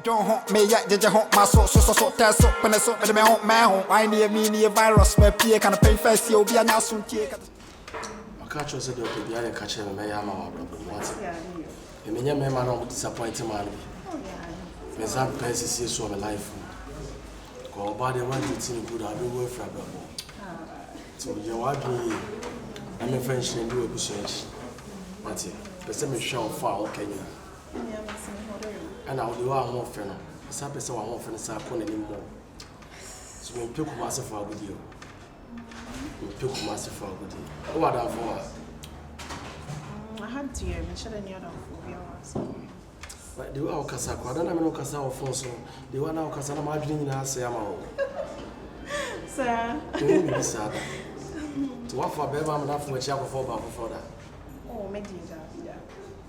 Don't haunt me yet, did you haunt my soul? So, test up and it's up with me haunt my home. I near me near virus, my peer can pay first, you'll be an assumed cake. I catch us at the other catch him, may have our problem. What's it? And many men are not disappointed, man. There's some places here, so my life. Go by the one to think good, I'll be worth for a brother. So, you're walking, I'm a French and do a research. What's it? The same show far, Kenya. And I'll do our more friend. The same person, our more friends are calling anymore. So, we pick myself for a good deal. We pick myself for a good deal. What are for? I had to mention any other for but the way Casa, I don't know Casa or Fonso. The one now Casa, I'm dreaming as I am. Sir, you will be sad. To what for Beba, I'm not for a chapel for that. Oh, maybe yeah.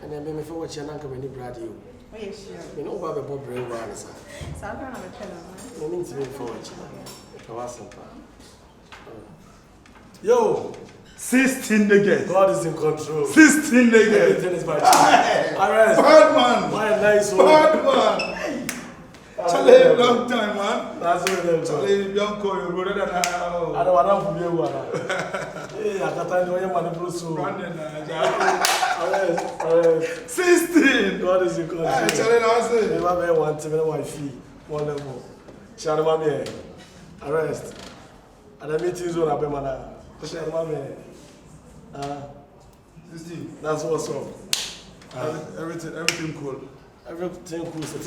And then maybe for what your uncle when he brought you. Oh, yes, sure. You know what about brain one, sir? So I'm going to have a pen. You need to be for what you are. Yo! 16 niggas. God is in control. 16 niggas. Everything is by chance. Arrest. Bad man. Why a nice one? Bad man. Charlie, long time, man. That's what they're Charlie, don't call you brother than I don't want to be a one. Hey, I can't tell you what you're going to do. Arrest. 16. God is in control. Charlie, now say. You have one to my wife. One level. Shadow Mammy. Arrest. And the meetings will happen, man. Shadow Mammy. 16. That's what's up. Everything cool. Everything cool. It's a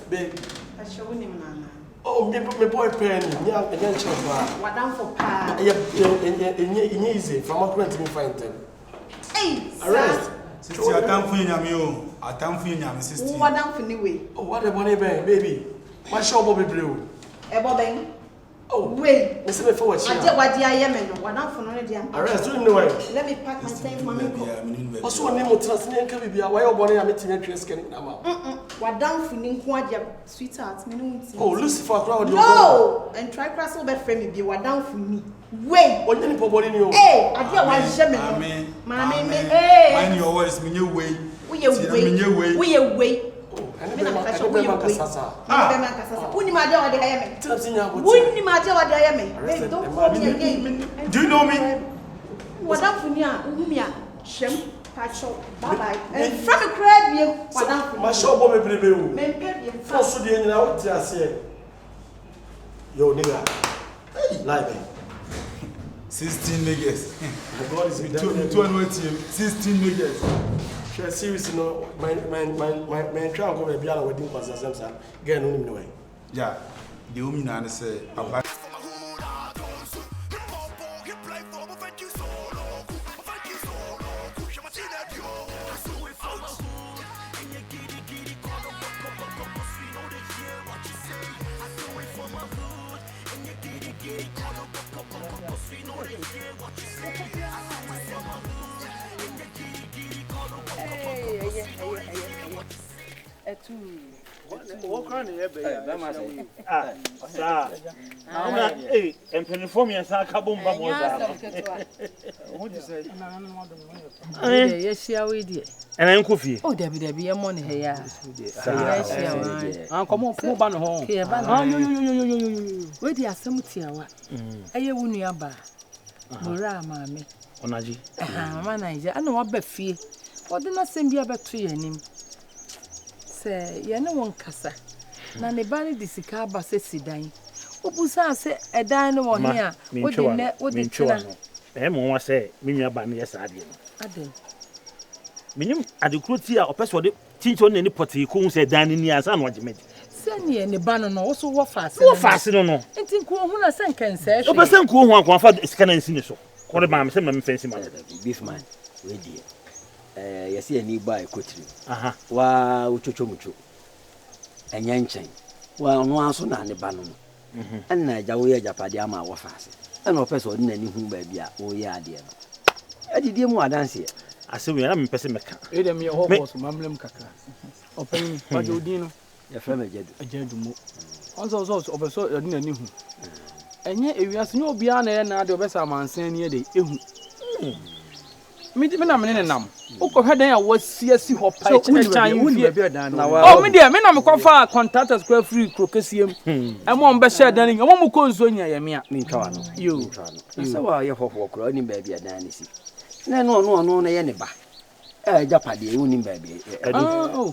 big. I show him, Nana. Oh, my boy Penny. Yeah, What down for pa? Yeah, easy. From a friend to me find them. Hey, arrest. Sister, I can't feel you. I can't feel you, sister. What down for anyway? Oh, what a money bang, baby. My shop will be blue. Bang. Oh, wait. Listen me forward. I did what I am and what down for no idea. Arrest, do you know why? Let me pack my things, mommy. Also, one name of Transnian can be a while bonnet. I'm meeting a dress getting them out. What down for Ninquadia, sweetheart, minutes. Oh, Lucifer, crowd. No! And try Crystal bed frame me be what down for me. Wait! What any poor body knew? Hey, I did one shaman. Mammy, hey! Mind your words, me your way. We away. We away. And then I'm Casasa. Wouldn't my daughter, I am. Wouldn't my daughter, I am. Don't call me again. Do you know me? What up for me? Shem, Pacho, bye bye. And from a crab, you. What up? My shop will be blue. Men, first to the end out there, say, yo, nigga, live. 16 niggas. God is with them. 16 niggas. Seriously, no, my trial go be a wedding pass as I'm get no way. Yeah, the woman and say, Papa. What kind of sir? Hey, and Penniform and Sakabumba what you say? Yes, yeah, we did. And I'm coffee. Oh, there be a money here. Come on, poor ban home. Where the assembly hour? I wouldn't yaba. Mora, mammy. Onaji. Manager, I know what be fee. What did not send you about 3 and him? Say, you know one cassa. Na ne bani disikaba se sidan. Obusa se edan no won here. What the net what the chua. Mo wa say me nua ba ne yesade no. Aden. Minim adekroti a opeso de tincho ne ni poti ko se dan ni ansa no agement. Se ne ba no no wo so wo faase. Wo faase no no. Enti ko hu na se nkanse hwe. Opesen ko hu akon fa sika na nsi ne so. Ko de ba me se me fancy man. Beef man. We die. Yesi ani ba ekotiri. Aha. Wa uchocho mucho. Enyanchen. Wa no aso na ne ba no. Enna ja wo ye japade ama wo faase. Enna opeso de nani hu ba bia wo ye ade no. Adidie mu adanse. Ase we na me pese meka. E dem ye hobos mamlem kakra. Open pa de odin no. Ya fra me jedu. Ajedu mu. Onso opeso de nani hu. Enye ewiase nye obi a na ye na de obesa mansen ne de ehu. me na me nam ukọ hwedan a wasiasi ho pai chan wuni be dan no oh me dia me na me kwafa contractors kwa free krokesiem emo mbe share dan ni emo ko nso nya ye me a me ntwa no yo se wa ye hofo kro ni ba bia dan ni si na no na ye ne ba japade woni ba bia o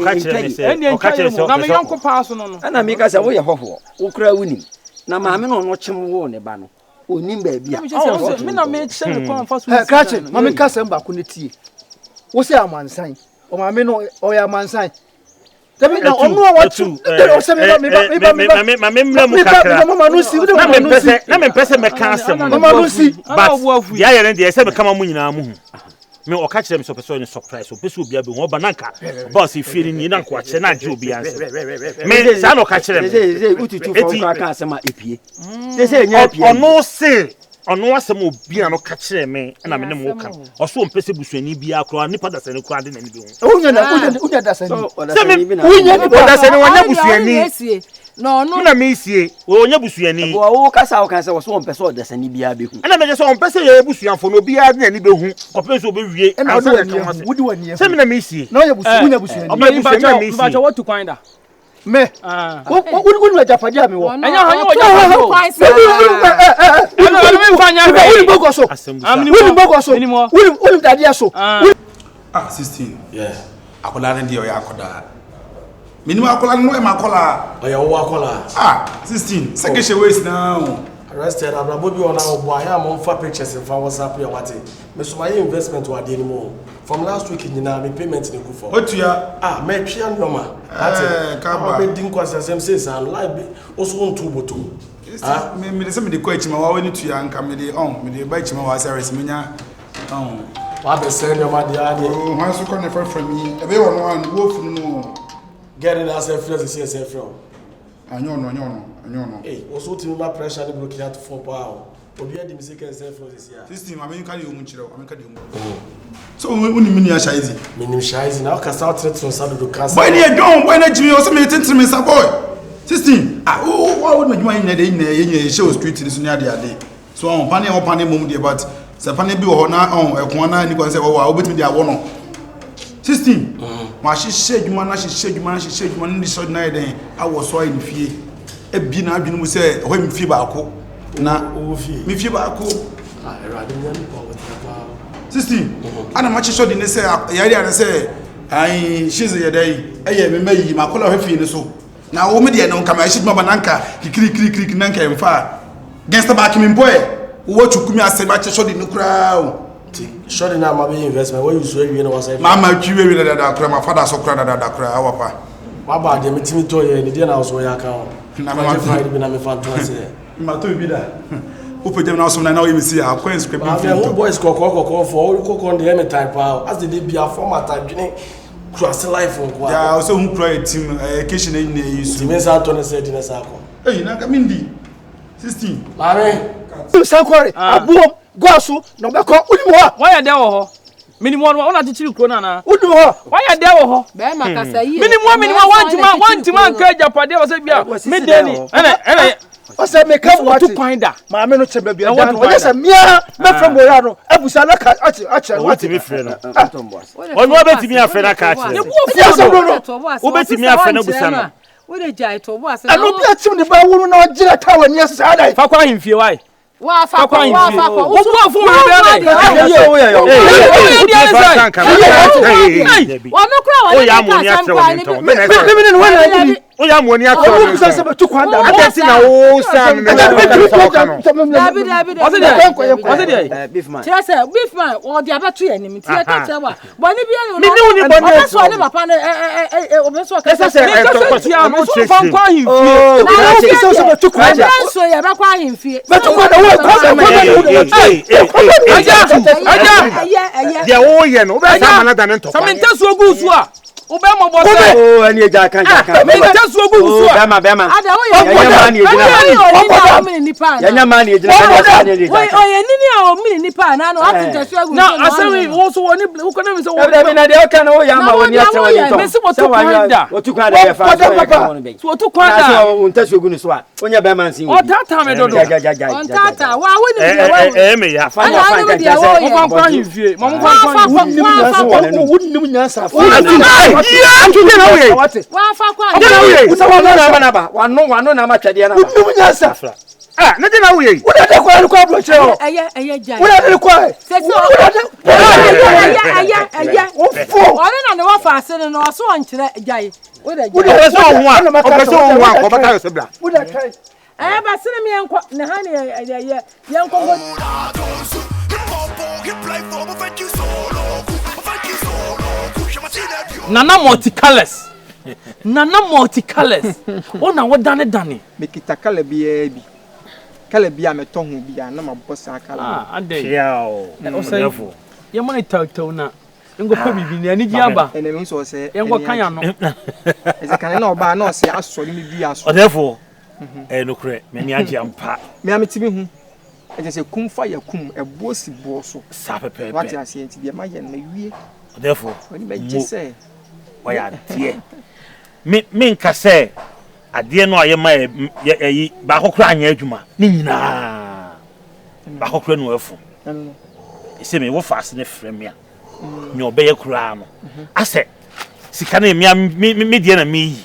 ka kire se o ka kire se na me yanko pass no no ana me ka se wo ye hofo wo kra woni na ma me no chim wo ne ba no onim ba bia me na me che me kon fa so krache ma me ka sem ba ko ne tie wo se amansan o ma me no o ya amansan David na onu wa tu o se me mlamu kakra na me pese me ka asem mama no si but ya yere de se me kama mu nyina mu me o ka kire me so pese o ni surprise o pese obi abi won ba nanka boss e feel ni na kwa che na je obi anse me sa no ka kire me ututu fo ka asem a epie se nya epie ono asem obi an no ka kire me na me ne mo ka o so mpese busuani bia akro nipa da sene kro ade na ni bi hu unya da sani se me unya da sene wanya busuani no na me sie onya busuani wo kasa wo so mpese o da sane bia be hu na me je so mpese ye busuanfo no bia ade na ni be hu ko pese o be wie na wodi wani se me na me sie na unya busuani ba what to find out me woni japade a me wo anya hanyo wo japade me fanya woni bogoso woni dade so 16 yeah akola ndi o ya akoda minimum akola no e makola o ya wo akola 16 sekeshe waste now arrested abrabo bi ona obo aya mo fa pictures in WhatsApp ya wate me so my investment wa de ni mo from last week nyina me payment ni go for what ya me twa normal ka ba be din kwasa sem say san live also on two boto me de se me de ko achima wa woni tua nka me de ba achima wa service menya wa be send your money ade han so ko ne from me e be wono an wo funu no get it as a friend say say from anyo no eh also to my pressure the block here to 4 power obi ade me say can say from this year 16 am ka de omu chire am ka de omu so uni mini ya shaizi minim shaizi na ka south threat from sadu do cancer boy ne don boy na jimi o se me tentri me sa boy 16 wa wo na juma yin na de yin na yen show street ni so ni ade so on pane mom de but se pane bi wo na on ekon na ni ko se wo wa obetimi de awo no 16 ma hihye juma ni so na eden awo so ayi fie e bi na adwene mu se ho mi fie ba ako na o fie mi fie ba ako erade nyani ko wata 16 ana ma hihye de ne se yari ana se ai shize ye dai eye me mayi ma kola ho fie ne so na wo me de no kama hihye juma bananka kikiri nanka emfa gangster back me boy wo chukumi ase ba hihye de ne kura o short na ma be investment what you so we no was mama twiwe we dada kura ma father so kura dada kura awapa ma ba de metimi to ye ni de na so ya kan na ma friday bi na me fan to say ma to bi da o pe dem na so na na o yemi see a coin script ma fe who boys kokoko for o kokon de me type out as the be a format adwene cross life on kwa ya o so hu kura team kitchen e na yisu team sa to na say di na sa ko na ka mindi 16 ma me sankore abuo goso no be ko uni mo why are there ho minimum one na tichiri kro na na uni mo why are there ho be makasa yi minimum one ka japade was bia me deni ene o se me ka what to find that ma me no chebe bia dan o just mia me from wora no abusa na ka ache what me frɛ no on wo betimi afɛ na ka ache wo betimi afɛ na busa no wo de jai to bo ase ano bia tim ne ba wuru na ogira ta wani asa dai fa kwa himfie why wa fa kwa wo fun mi be wa me kura wa ya mo ni atrewo ni ton me na o ya mo ni atrewo ni se tu kwanda adesi na wo san me what's it beef man tell say beef man o de abeto ya ni mi tie ka tell wa bo ni bia no ni ni o so ni papa na o be so ka say no fan kwa himfie na se tu kwanda so ya ba kwa himfie beto kwanda dia wo ye no be sa mana da ne ntokwa samenta so gu so a Obama boss. Oh, and you jack. Me just so go so. Bema. Ada wo ye money. ye nini a o mini nipa na no atete so agu. Na asemi wo so woni wo kono me so wo. Ebe na de o kan o ya ma woni ate woni to. Me se wo to kwanda. Wo to kwanda ya fa. So to kwanda. So unta so gu ni so a. Onya bema nsin. O tata me dodo. On tata wa woni bi me ya fa na fa dia wo ye. Mo kwa hifie. Mo kwa wonnim nyansa. Wa fa kwa. Usawa na ba. Wano na ma twede na ba. Wonnim nyansa. Ah, na de na wo ye. Wo de kwa no kwa bro chero. Eye jai. Wo de kwa. Sexo. Aya. Ofo. Ore na ne wa fa ase no so on kire jai. Wo de Wo de so ho a. O so ho a ko baka so bla. Wo de kai. Ba sene me enko ne ha ne yenko go. Nana multicolors. Ona wo dane. Mekita kala biya bi. Kala biya me to hu biya na mabosa kala. Ah, ade. Yao. O say ye money taw na. Ngo pa bibi ni ani gi aba. Ene me so se. Ye ngo kan ya no. Eze kan na oba na o se asori mi bi aso. O therefore no kure me ni agi ampa. Me ametimi hu. Eje se kum fa ya kum ebo si bo so. Sa pepe. What you say nti de ma ye na wie. O therefore Oni be je se. O ya tie. Me nka se ade no aye ma yi ba kokura anya adwuma ni nyina. Ba kokura no afu. Ise me wo fast ne frem ya. Nyo obeye kura no. Ase sika na me die na me yi.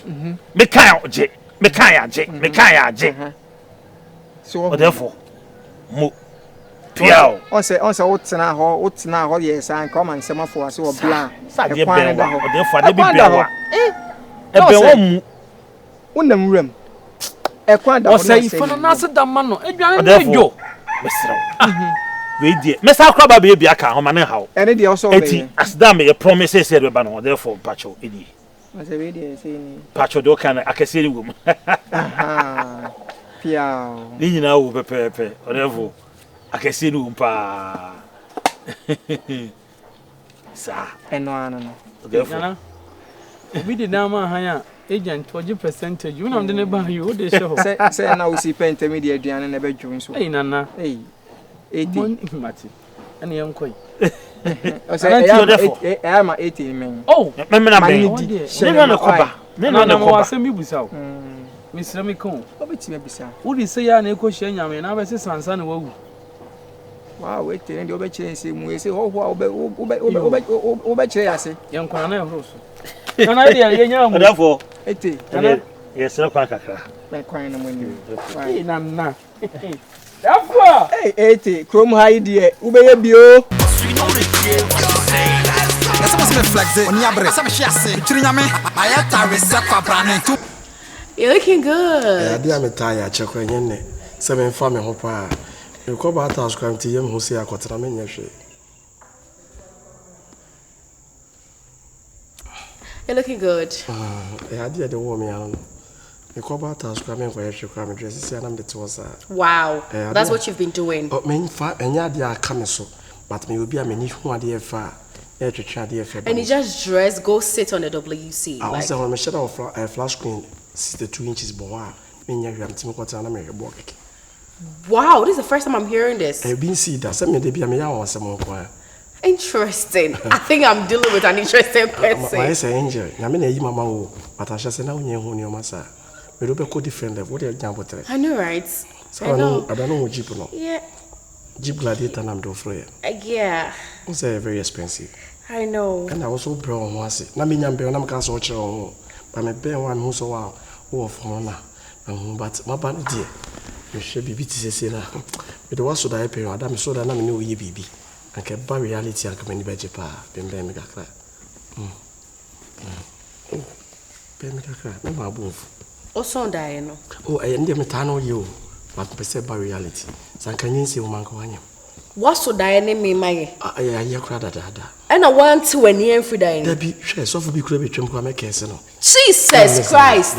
Me kan oje. Me kan ya je. So therefore mo piao. On say wotena ho ye san come and semafo ase wo bla. Sa de ben wa. O therefore de bi ben wa. Ebe wo mu. Wonam wram. E kwan da O say fana na se da ma no. Edwane na jo. Mesra. We die. Me sa kra ba be bia ka ho ma ne hawo. Ene de also eti asda me promise say be ba no therefore pacho edi. Ma se we die say ni. Pacho do kan akase ni wo mu. Aha. Pia. Ni nyina wo pepepe. Therefore akase ni wo pa. Sa. Eno ana no. Therefore we did na ma hanya agent oji percentage you know de ba you dey show say na we see intermediate aduane na be dwun so eh nana eh 80 mati ene yam koi o say I am 80 men oh me na ben me na koba me na koba wa se mi busaw mi sira mi kon obeti me bisa wo di say ya na ekọ hia nyame na be se sansa na wawu wow we tell ndi obekire se mu ese ho ho obekire ase yan kwa na ehoro so na ide ye nya mu therefore ete yes na kwa kakra na kwan na mani eh nana therefore ete krom ha ide ubeye bio You're looking good. I dear me tired, check when you 7 family hopa. You come back to scram to him who say I got ramen yesterday. You're looking good. I dear the woman, I don't know. You come back to scram and for your cram dress, and I'm the towards that. Wow, that's what you've been doing. Oh, men fat and ya dear coming so, but me will be a many who are dear far. And you just dress, go sit on the WC. I was on my shadow of a flash screen, 62 inches boa. Wow, this is the first time I'm hearing this. I've been see that some may be a meow some more. Interesting. I think I'm dealing with an interesting person. I say, Angel, I mean, a mamma, but I shall say now, you massa. We don't be different. What are you jump with? I know, right? So I don't know what Jeep no. Yeah. Jeep Gladiator and I'm do for you. Yeah. It's very expensive. I know. And I was so brown once. Na me nyambe na mka so chero. But me ben one who so wow. Who of honor. But my band dear. You should be busy say na. Me do so that pay Adam so that na me no ye bibi. And ke ba reality an come ni beje pa. Ben me kakra. Ben me kakra. Me ma bof. O son die no. Oh, I ndem me ta no you. But be say ba reality. Sankanyin se o man ko anya. What so die ne me maye? I kra da. And I want to when you free die. There be share so for be kra be twem kwa make kese no. Jesus Christ.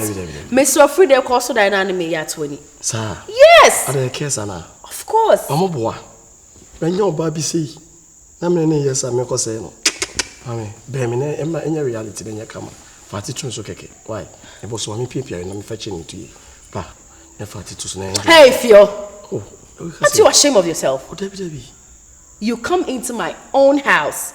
Mr. Free the cost of die na me ya 20. Sir. Yes. Are kese na. Of course. Omo boa. When your baby say, na me ne yes am ko say no. Mami, be me na emma enya reality na kama. Fati tun so keke. Why? E bo so me pia na me fa cheni to yi. Pa, na fati tu so na. Hey, Fio. Oh, aren't you ashamed of yourself? Oh, Debbie. You come into my own house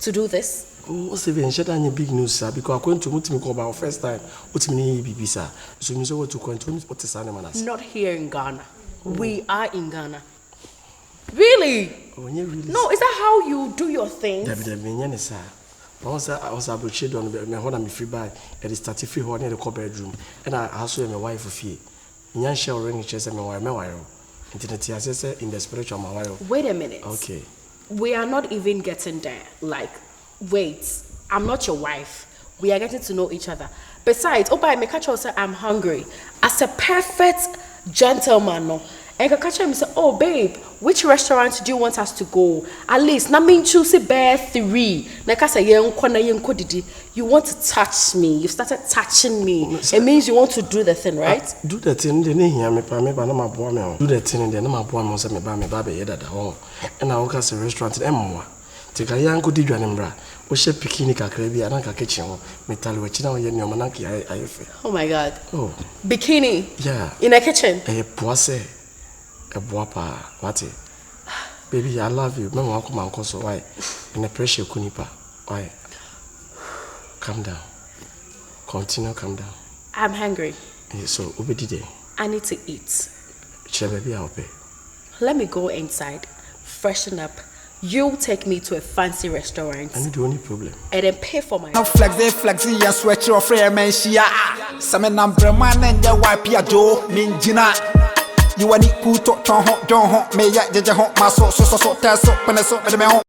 to do this? Oh, so we share any big news, sir, because I went to meet me about first time. What's me BB, sir? So me so what to continue what is animal? Not here in Ghana. We are in Ghana. Really? Oh, yeah, really? No, is that how you do your things? Debbie, sir. I was able to do me hold me free by at the starting free hall near the bedroom, and I also my wife for fee. Nyan share ring chest and my wife. Internet in the spiritual my wife. Wait a minute. Okay. We are not even getting there. Like, wait, I'm not your wife. We are getting to know each other. Besides, I may catch you say I'm hungry. As a perfect gentleman, no. And I catch him and say, oh babe, which restaurant do you want us to go? At least, na mean choose bear 3. You want to touch me. You started touching me. It means you want to do the thing, right? Do the thing, then hear me, pa me, but no my boy me. Do the thing, and then my boy must me buy me baby at the home. And I walk as a restaurant in Emma. Take a young good Janembra. We share bikini kakrebi and a kitchen. Metal which now you're manaki. Oh my God. Oh. Bikini? Yeah. In a kitchen? A poisse. A boapa. What? Baby, I love you. Mama, come on, so why? And a pressure kunipa. Why? Calm down. Continue, calm down. I'm hungry. Yeah, so, Ubedi, I need to eat. Shall baby, I'll pay. Let me go inside, freshen up. You take me to a fancy restaurant. I need the only problem. And then pay for my... No flexy, and sweat your friend, man, she some number man and your wipe your jaw, ninjina. You want it cool, talk, don't hot, me, ya, hot, my so, that's so, and so, but